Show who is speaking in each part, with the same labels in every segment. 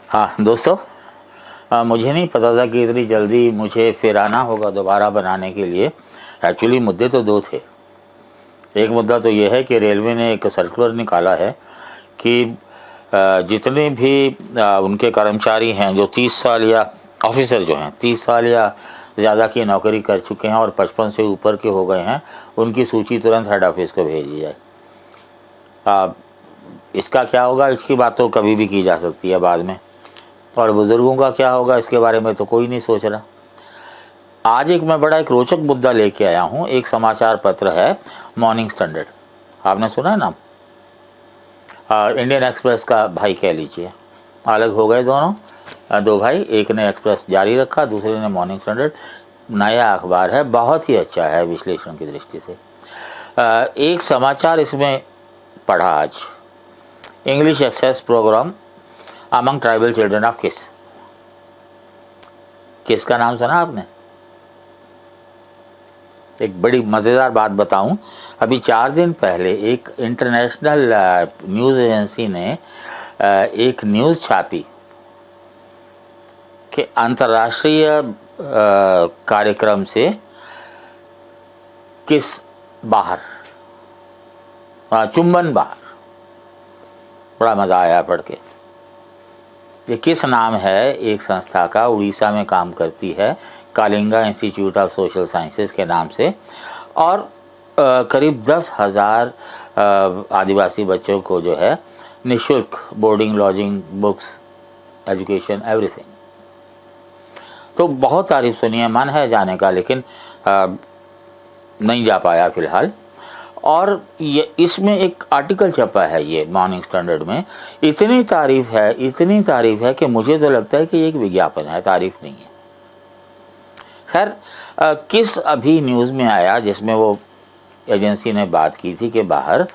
Speaker 1: हाँ दोस्तों, मुझे नहीं पता था कि इतनी जल्दी मुझे फिर आना होगा दोबारा बनाने के लिए। एक्चुअली मुद्दे तो दो थे। एक मुद्दा तो ये है कि रेलवे ने एक सर्कुलर निकाला है कि जितने भी उनके कर्मचारी हैं जो 30 साल या ऑफिसर जो हैं 30 साल या ज़्यादा की नौकरी कर चुके हैं और 55 से ऊपर के हो गए हैं, उनकी सूची तुरंत हेड ऑफिस को भेजी जाए। इसका क्या होगा, इसकी बात तो कभी भी की जा सकती है बाद में, और बुज़ुर्गों का क्या होगा इसके बारे में तो कोई नहीं सोच रहा। आज एक रोचक मुद्दा लेके आया हूँ। एक समाचार पत्र है मॉर्निंग स्टैंडर्ड, आपने सुना है नाम? इंडियन एक्सप्रेस का भाई कह लीजिए, अलग हो गए दोनों, दो भाई, एक ने एक्सप्रेस जारी रखा, दूसरे ने मॉर्निंग स्टैंडर्ड। नया अखबार है, बहुत ही अच्छा है विश्लेषण की दृष्टि से। एक समाचार इसमें पढ़ा आज, English access program among tribal children of किस का नाम सुना आपने? एक बड़ी मज़ेदार बात बताऊं, अभी 4 दिन पहले एक इंटरनेशनल न्यूज़ एजेंसी ने एक न्यूज़ छापी कि अंतर्राष्ट्रीय कार्यक्रम से किस बाहर, चुंबन बाहर। बड़ा मज़ा आया पढ़ के। ये किस नाम है एक संस्था का, उड़ीसा में काम करती है, Kalinga institute of social sciences के नाम से, और करीब 10,000 आदिवासी बच्चों को जो है निःशुल्क boarding, lodging, books, education, everything. तो बहुत तारीफ सुनी है, मन है जाने का, लेकिन नहीं जा पाया फ़िलहाल। और ये इसमें एक आर्टिकल छपा है ये मॉर्निंग स्टैंडर्ड में, इतनी तारीफ है कि मुझे तो लगता है कि ये एक विज्ञापन है, तारीफ नहीं है। खैर, किस अभी न्यूज़ में आया जिसमें वो एजेंसी ने बात की थी कि बाहर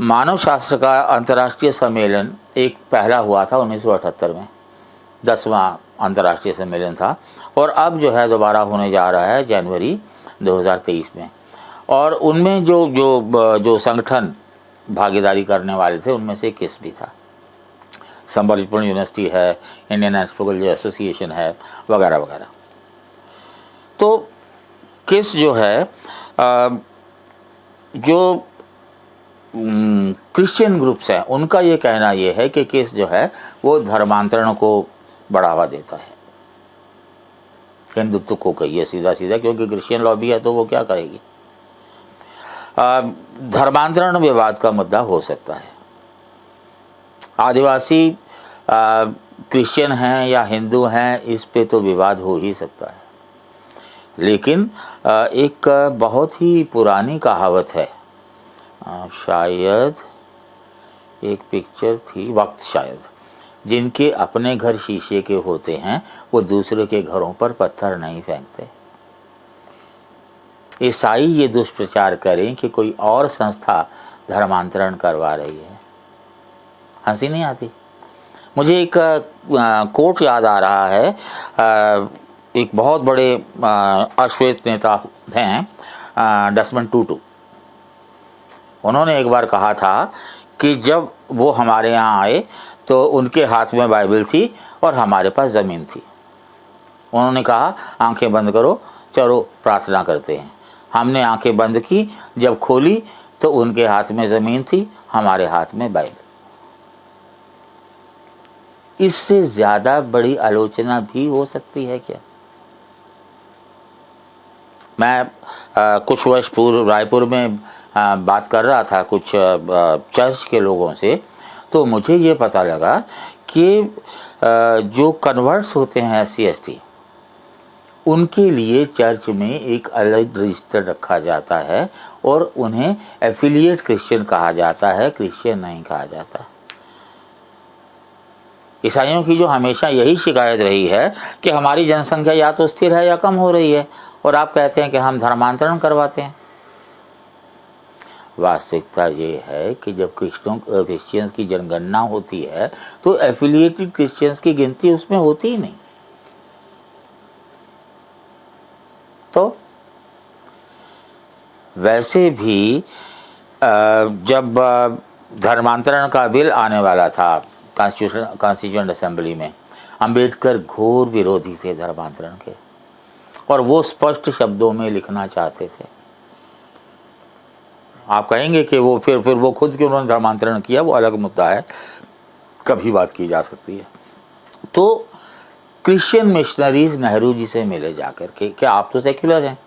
Speaker 1: मानव शास्त्र का अंतर्राष्ट्रीय सम्मेलन एक पहला हुआ था 1978 में, 10वां अंतर्राष्ट्रीय सम्मेलन था, और अब जो है दोबारा होने जा रहा है जनवरी 2023 में। और उनमें जो संगठन भागीदारी करने वाले थे उनमें से किस भी था, संबलपुर यूनिवर्सिटी है, इंडियन एस्ट्रोलॉजी एसोसिएशन है, वगैरह वगैरह। तो किस जो है जो क्रिश्चियन ग्रुप्स हैं उनका ये कहना ये है कि किस जो है वो धर्मांतरण को बढ़ावा देता है, हिंदुत्व को कहिए सीधा सीधा, क्योंकि क्रिश्चियन लॉबी है तो वो क्या करेगी। धर्मांतरण विवाद का मुद्दा हो सकता है। आदिवासी क्रिश्चियन हैं या हिंदू हैं, इस पे तो विवाद हो ही सकता है, लेकिन एक बहुत ही पुरानी कहावत है, शायद एक पिक्चर थी, वक्त शायद, जिनके अपने घर शीशे के होते हैं वो दूसरे के घरों पर पत्थर नहीं फेंकते। ईसाई ये दुष्प्रचार करें कि कोई और संस्था धर्मांतरण करवा रही है, हंसी नहीं आती? मुझे एक कोट याद आ रहा है। एक बहुत बड़े अश्वेत नेता हैं डेसमंड टूटू, उन्होंने एक बार कहा था कि जब वो हमारे यहाँ आए तो उनके हाथ में बाइबल थी और हमारे पास ज़मीन थी। उन्होंने कहा आंखें बंद करो, चलो प्रार्थना करते हैं। हमने आंखें बंद की, जब खोली तो उनके हाथ में ज़मीन थी, हमारे हाथ में बाइबल। इससे ज़्यादा बड़ी आलोचना भी हो सकती है क्या? मैं कुछ वर्ष पूर्व रायपुर में बात कर रहा था कुछ चर्च के लोगों से, तो मुझे ये पता लगा कि जो कन्वर्ट्स होते हैं SC/ST, उनके लिए चर्च में एक अलग रजिस्टर रखा जाता है और उन्हें एफिलिएट क्रिश्चियन कहा जाता है, क्रिश्चियन नहीं कहा जाता। ईसाइयों की जो हमेशा यही शिकायत रही है कि हमारी जनसंख्या या तो स्थिर है या कम हो रही है, और आप कहते हैं कि हम धर्मांतरण करवाते हैं। वास्तविकता ये है कि जब क्रिश्चियंस की जनगणना होती है तो एफिलिएटेड क्रिश्चियंस की गिनती उसमें होती ही नहीं। तो वैसे भी जब धर्मांतरण का बिल आने वाला था कॉन्स्टिट्यूएंट असेंबली में, अंबेडकर घोर विरोधी थे धर्मांतरण के, और वो स्पष्ट शब्दों में लिखना चाहते थे। आप कहेंगे कि वो फिर वो खुद क्यों उन्होंने धर्मांतरण किया, वो अलग मुद्दा है, कभी बात की जा सकती है। तो क्रिश्चियन मिशनरीज नेहरू जी से मिले जाकर के, क्या आप तो सेक्युलर हैं,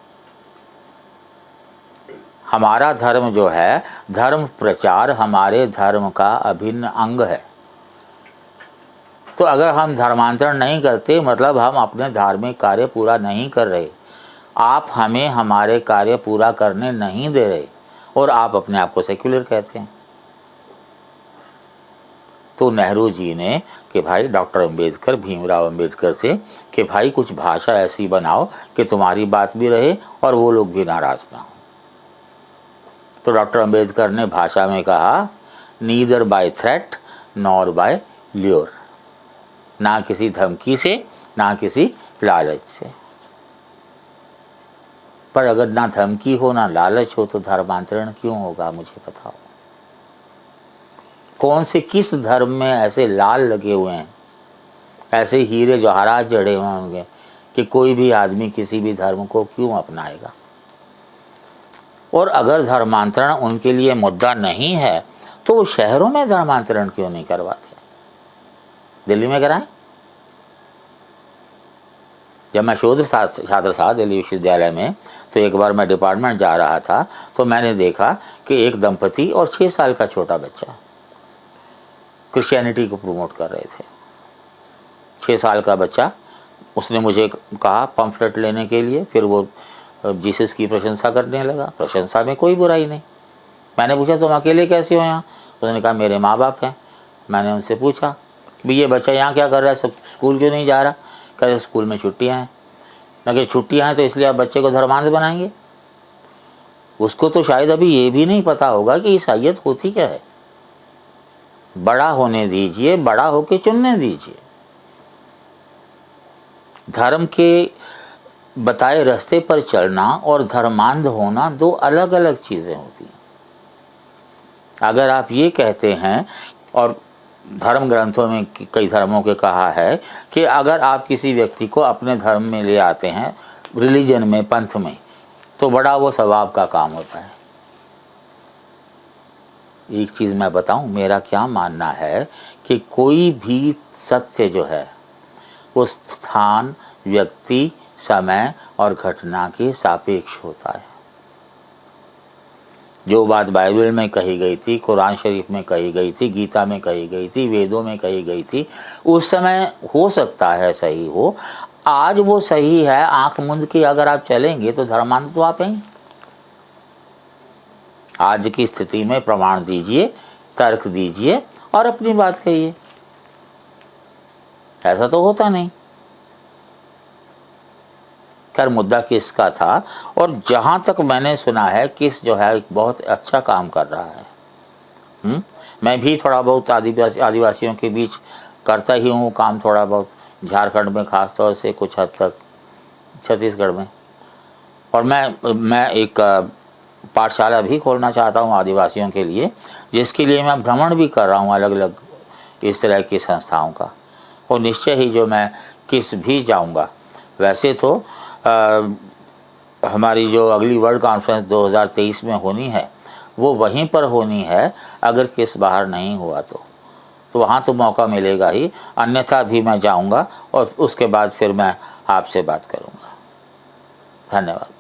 Speaker 1: हमारा धर्म जो है, धर्म प्रचार हमारे धर्म का अभिन्न अंग है, तो अगर हम धर्मांतरण नहीं करते मतलब हम अपने धार्मिक कार्य पूरा नहीं कर रहे, आप हमें हमारे कार्य पूरा करने नहीं दे रहे, और आप अपने आप को सेक्युलर कहते हैं। तो नेहरू जी ने कि भाई डॉक्टर अंबेडकर, भीमराव अंबेडकर से कि भाई कुछ भाषा ऐसी बनाओ कि तुम्हारी बात भी रहे और वो लोग भी नाराज ना हो। तो डॉक्टर अंबेडकर ने भाषा में कहा, neither by threat nor by lure, ना किसी धमकी से ना किसी लालच से। पर अगर ना धमकी हो ना लालच हो तो धर्मांतरण क्यों होगा, मुझे बताओ। कौन से किस धर्म में ऐसे लाल लगे हुए हैं, ऐसे हीरे जवाहरात जड़े हुए होंगे कि कोई भी आदमी किसी भी धर्म को क्यों अपनाएगा। और अगर धर्मांतरण उनके लिए मुद्दा नहीं है तो वो शहरों में धर्मांतरण क्यों नहीं करवाते, दिल्ली में कराएं। जब मैं शोध छात्र था दिल्ली विश्वविद्यालय में, तो एक बार मैं डिपार्टमेंट जा रहा था तो मैंने देखा कि एक दंपति और 6 साल का छोटा बच्चा क्रिश्चियनिटी को प्रमोट कर रहे थे। 6 साल का बच्चा, उसने मुझे कहा पंफलेट लेने के लिए, फिर वो जीसस की प्रशंसा करने लगा। प्रशंसा में कोई बुराई नहीं। मैंने पूछा तुम अकेले कैसे हो यहाँ? उसने कहा मेरे माँ बाप हैं। मैंने उनसे पूछा कि ये बच्चा यहाँ क्या कर रहा है, सब स्कूल क्यों नहीं जा रहा? कहते स्कूल में छुट्टियाँ हैं। मैं कि छुट्टियाँ हैं तो इसलिए आप बच्चे को धर्मांध बनाएंगे? उसको तो शायद अभी ये भी नहीं पता होगा कि ईसाईयत होती क्या है। बड़ा होने दीजिए, बड़ा होके चुनने दीजिए। धर्म के बताए रास्ते पर चलना और धर्मांध होना दो अलग अलग चीज़ें होती हैं। अगर आप ये कहते हैं, और धर्म ग्रंथों में कई धर्मों के कहा है कि अगर आप किसी व्यक्ति को अपने धर्म में ले आते हैं, रिलीजन में, पंथ में, तो बड़ा वो सवाब का काम होता है। एक चीज़ मैं बताऊं, मेरा क्या मानना है कि कोई भी सत्य जो है वो स्थान, व्यक्ति, समय और घटना के सापेक्ष होता है। जो बात बाइबल में कही गई थी, कुरान शरीफ में कही गई थी, गीता में कही गई थी, वेदों में कही गई थी, उस समय हो सकता है सही हो। आज वो सही है, आंख मूंद के अगर आप चलेंगे तो धर्मांध तो आप हैं। आज की स्थिति में प्रमाण दीजिए, तर्क दीजिए और अपनी बात कहिए। ऐसा तो होता नहीं। खैर मुद्दा किस का था, और जहाँ तक मैंने सुना है किस जो है बहुत अच्छा काम कर रहा है। मैं भी थोड़ा बहुत आदिवासियों के बीच करता ही हूँ काम, थोड़ा बहुत झारखंड में खास तौर से, कुछ हद तक छत्तीसगढ़ में। और मैं एक पाठशाला भी खोलना चाहता हूँ आदिवासियों के लिए, जिसके लिए मैं भ्रमण भी कर रहा हूँ अलग अलग इस तरह की संस्थाओं का। और निश्चय ही जो मैं किस भी जाऊँगा। वैसे तो हमारी जो अगली वर्ल्ड कॉन्फ्रेंस 2023 में होनी है वो वहीं पर होनी है, अगर किस बाहर नहीं हुआ तो वहाँ तो मौका मिलेगा ही, अन्यथा भी मैं जाऊँगा और उसके बाद फिर मैं आपसे बात करूँगा। धन्यवाद।